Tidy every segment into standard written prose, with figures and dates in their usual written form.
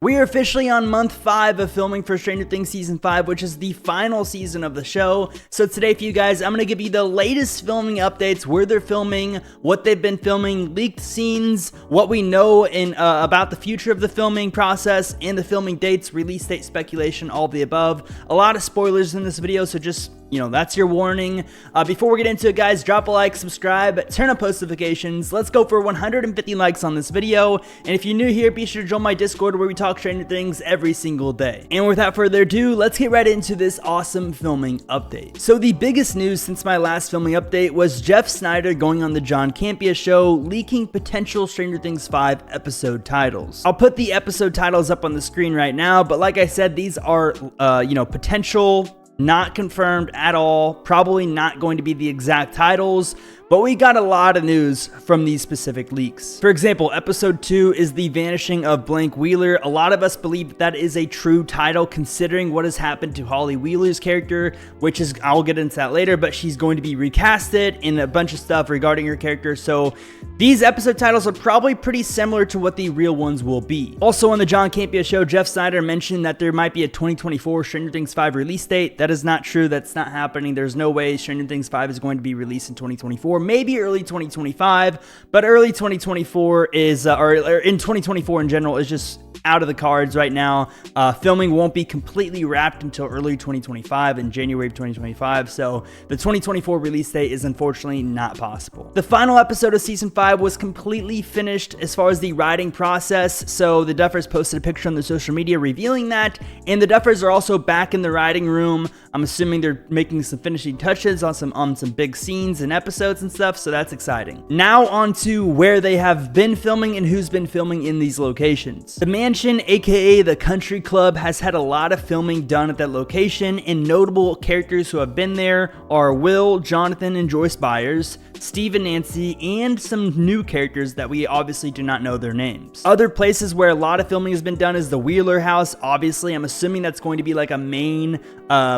We are officially on month 5 of filming for Stranger Things Season 5, which is the final season of the show. So today for you guys, I'm going to give you the latest filming updates, where they're filming, what they've been filming, leaked scenes, what we know about the future of the filming process, and the filming dates, release date speculation, all the above. A lot of spoilers in this video, so just, that's your warning. Before we get into it, guys, drop a like, subscribe, turn on post notifications. Let's go for 150 likes on this video. And if you're new here, be sure to join my Discord where we talk Stranger Things every single day. And without further ado, let's get right into this awesome filming update. So the biggest news since my last filming update was Jeff Sneider going on the John Campea show, leaking potential Stranger Things 5 episode titles. I'll put the episode titles up on the screen right now, but like I said, these are, potential, not confirmed at all, probably not going to be the exact titles, but we got a lot of news from these specific leaks. For example, episode 2 is the vanishing of Blank Wheeler. A lot of us believe that is a true title considering what has happened to Holly Wheeler's character, which is, I'll get into that later, but she's going to be recasted and a bunch of stuff regarding her character. So these episode titles are probably pretty similar to what the real ones will be. Also on the John Campea show, Jeff Sneider mentioned that there might be a 2024 Stranger Things 5 release date. That is not true. That's not happening. There's no way Stranger Things 5 is going to be released in 2024. Maybe early 2025, but early 2024 is, or in 2024 in general, is just out of the cards right now. Filming won't be completely wrapped until early 2025, in January of 2025, so the 2024 release date is unfortunately not possible. The final episode of Season 5 was completely finished as far as the writing process, so the Duffers posted a picture on their social media revealing that, and the Duffers are also back in the writing room. I'm assuming they're making some finishing touches on some big scenes and episodes and stuff, so that's exciting. Now on to where they have been filming and who's been filming in these locations. The mansion, aka the country club, has had a lot of filming done at that location, and notable characters who have been there are Will, Jonathan, and Joyce Byers, Steve and Nancy, and some new characters that we obviously do not know their names. Other places where a lot of filming has been done is the Wheeler house. Obviously, I'm assuming that's going to be like a main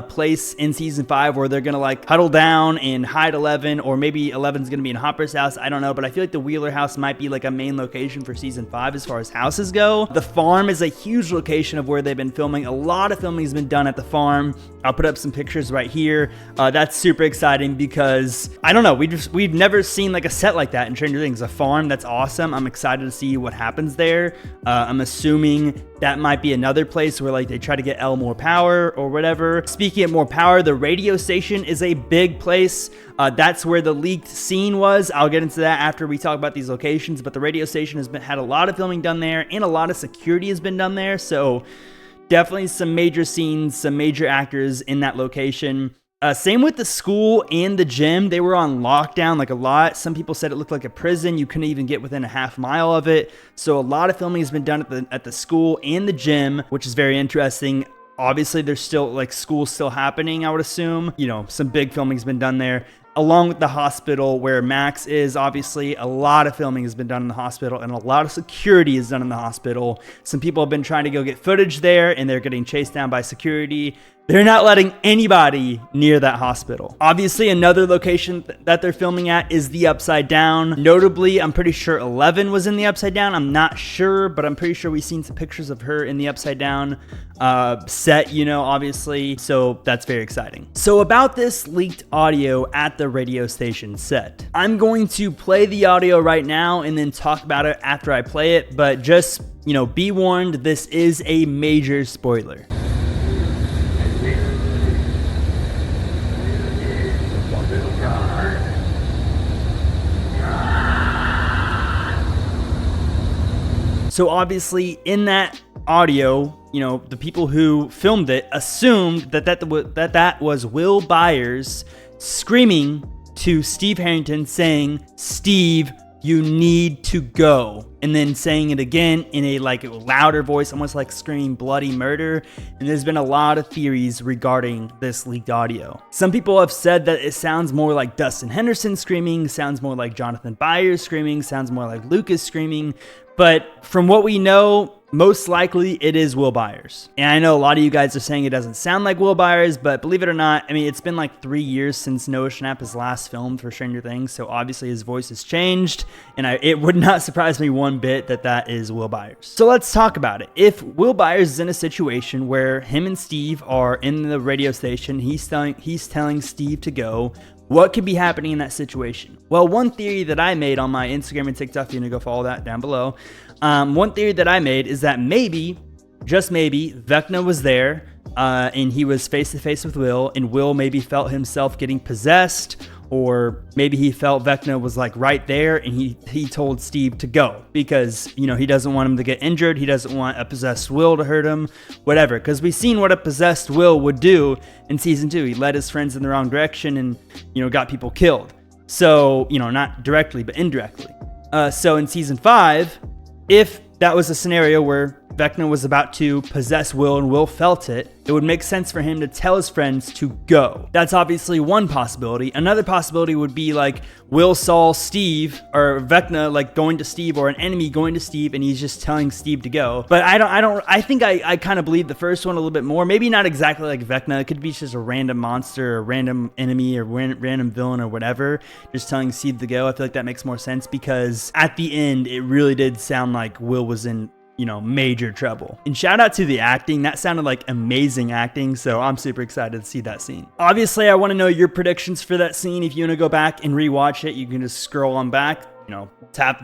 place in Season 5 where they're gonna like huddle down and hide Eleven, or maybe Eleven's gonna be in Hopper's house. I don't know, but I feel like the Wheeler house might be like a main location for Season 5 as far as houses go. The farm is a huge location of where they've been filming. A lot of filming has been done at the farm. I'll put up some pictures right here. That's super exciting because I don't know, we've never seen like a set like that in Stranger Things. A farm, that's awesome. I'm excited to see what happens there. I'm assuming that might be another place where like they try to get Elle more power or whatever. Speaking of more power, the radio station is a big place. That's where the leaked scene was. I'll get into that after we talk about these locations, but the radio station has had a lot of filming done there, and a lot of security has been done there. So definitely some major scenes, some major actors in that location. Same with the school and the gym. They were on lockdown like a lot. Some people said it looked like a prison. You couldn't even get within a half mile of it. So a lot of filming has been done at the school and the gym, which is very interesting. Obviously, there's still like school still happening, I would assume. Some big filming has been done there. Along with the hospital where Max is, obviously a lot of filming has been done in the hospital, and a lot of security is done in the hospital. Some people have been trying to go get footage there, and they're getting chased down by security. They're not letting anybody near that hospital. Obviously, another location that they're filming at is the Upside Down. Notably, I'm pretty sure Eleven was in the Upside Down. I'm not sure, but I'm pretty sure we've seen some pictures of her in the Upside Down set, obviously. So that's very exciting. So about this leaked audio at the radio station set, I'm going to play the audio right now and then talk about it after I play it. But just, be warned, this is a major spoiler. So obviously in that audio, the people who filmed it assumed that was Will Byers screaming to Steve Harrington saying, "Steve, you need to go," and then saying it again in a like louder voice, almost like screaming bloody murder. And there's been a lot of theories regarding this leaked audio. Some people have said that it sounds more like Dustin Henderson screaming, sounds more like Jonathan Byers screaming, sounds more like Lucas screaming. But from what we know, most likely it is Will Byers. And I know a lot of you guys are saying it doesn't sound like Will Byers, but believe it or not, I mean, it's been like 3 years since Noah Schnapp has last filmed for Stranger Things, so obviously his voice has changed, and it would not surprise me one bit that that is Will Byers. So let's talk about it. If Will Byers is in a situation where him and Steve are in the radio station, he's telling Steve to go, what could be happening in that situation? Well, one theory that I made on my Instagram and TikTok, if you want to go follow that down below, one theory that I made is that maybe, just maybe, Vecna was there and he was face to face with Will, and Will maybe felt himself getting possessed, or maybe he felt Vecna was like right there and he told Steve to go because, you know, he doesn't want him to get injured. He doesn't want a possessed Will to hurt him, whatever. Because we've seen what a possessed Will would do in season 2. He led his friends in the wrong direction and, you know, got people killed. So, you know, not directly, but indirectly. So in season 5, if that was a scenario where Vecna was about to possess Will and Will felt it, it would make sense for him to tell his friends to go. That's obviously one possibility. Another possibility would be like Will saw Steve or Vecna like going to Steve, or an enemy going to Steve, and he's just telling Steve to go. But I think I kind of believe the first one a little bit more. Maybe not exactly like Vecna. It could be just a random monster, or random enemy, or random villain, or whatever, just telling Steve to go. I feel like that makes more sense because at the end, it really did sound like Will was in, you know, major trouble. And shout out to the acting. That sounded like amazing acting, so I'm super excited to see that scene. Obviously, I want to know your predictions for that scene. If you want to go back and rewatch it, you can just scroll on back, you know,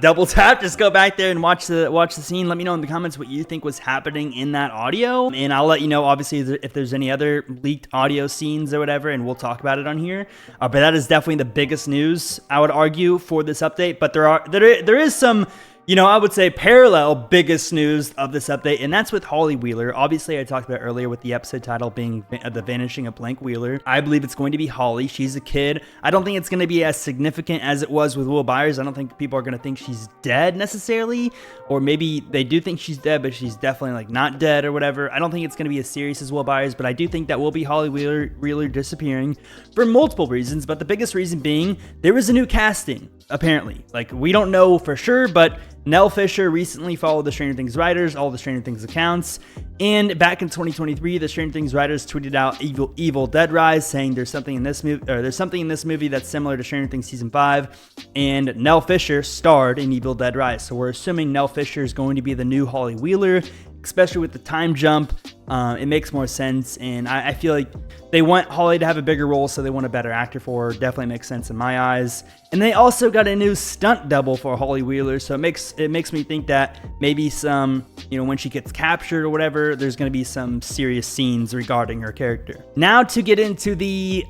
double tap, just go back there and watch the scene. Let me know in the comments what you think was happening in that audio, and I'll let you know, obviously, if there's any other leaked audio scenes or whatever, and we'll talk about it on here. But that is definitely the biggest news, I would argue, for this update. But there is some, you know, I would say parallel biggest news of this update, and that's with Holly Wheeler. Obviously, I talked about earlier with the episode title being The Vanishing of Blank Wheeler. I believe it's going to be Holly. She's a kid. I don't think it's going to be as significant as it was with Will Byers. I don't think people are going to think she's dead necessarily, or maybe they do think she's dead, but she's definitely like not dead or whatever. I don't think it's going to be as serious as Will Byers, but I do think that will be Holly Wheeler disappearing for multiple reasons, but the biggest reason being there was a new casting, apparently. Like, we don't know for sure, but Nell Fisher recently followed the Stranger Things writers, all the Stranger Things accounts, and back in 2023, the Stranger Things writers tweeted out Evil Dead Rise, saying there's something in this movie that's similar to Stranger Things season 5, and Nell Fisher starred in Evil Dead Rise. So we're assuming Nell Fisher is going to be the new Holly Wheeler, especially with the time jump. It makes more sense, and I feel like they want Holly to have a bigger role, so they want a better actor for her. Definitely makes sense in my eyes. And they also got a new stunt double for Holly Wheeler, so it makes me think that maybe some, you know, when she gets captured or whatever, there's going to be some serious scenes regarding her character. Now to get into the,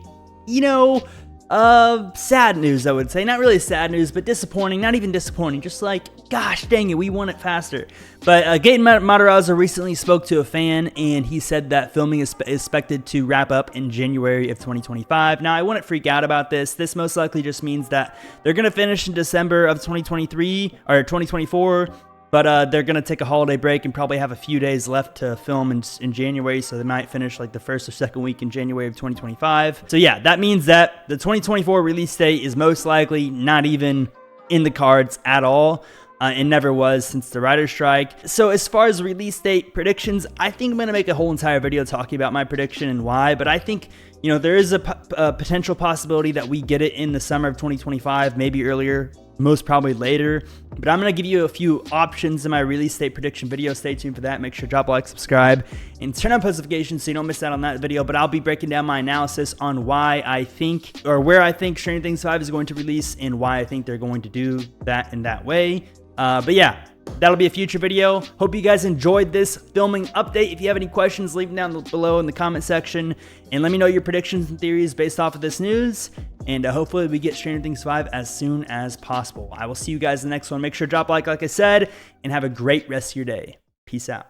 you know, sad news, I would say. Not really sad news, but disappointing. Not even disappointing, just like, gosh dang it, we want it faster. But Gaten Matarazzo recently spoke to a fan, and he said that filming is expected to wrap up in January of 2025. Now, I wouldn't freak out about this. This most likely just means that they're going to finish in December of 2023 or 2024. But they're going to take a holiday break and probably have a few days left to film in January, so they might finish like the first or second week in January of 2025. So yeah, that means that the 2024 release date is most likely not even in the cards at all. It never was since the writer's strike. So as far as release date predictions, I think I'm going to make a whole entire video talking about my prediction and why, but I think, you know, there is a potential possibility that we get it in the summer of 2025, maybe earlier, most probably later. But I'm going to give you a few options in my release date prediction video. Stay tuned for that. Make sure to drop a like, subscribe, and turn on post notifications so you don't miss out on that video. But I'll be breaking down my analysis on why I think, or where I think Stranger Things 5 is going to release, and why I think they're going to do that in that way. But yeah, that'll be a future video. Hope you guys enjoyed this filming update. If you have any questions, leave them down below in the comment section, and let me know your predictions and theories based off of this news. And hopefully we get Stranger Things 5 as soon as possible. I will see you guys in the next one. Make sure to drop a like I said, and have a great rest of your day. Peace out.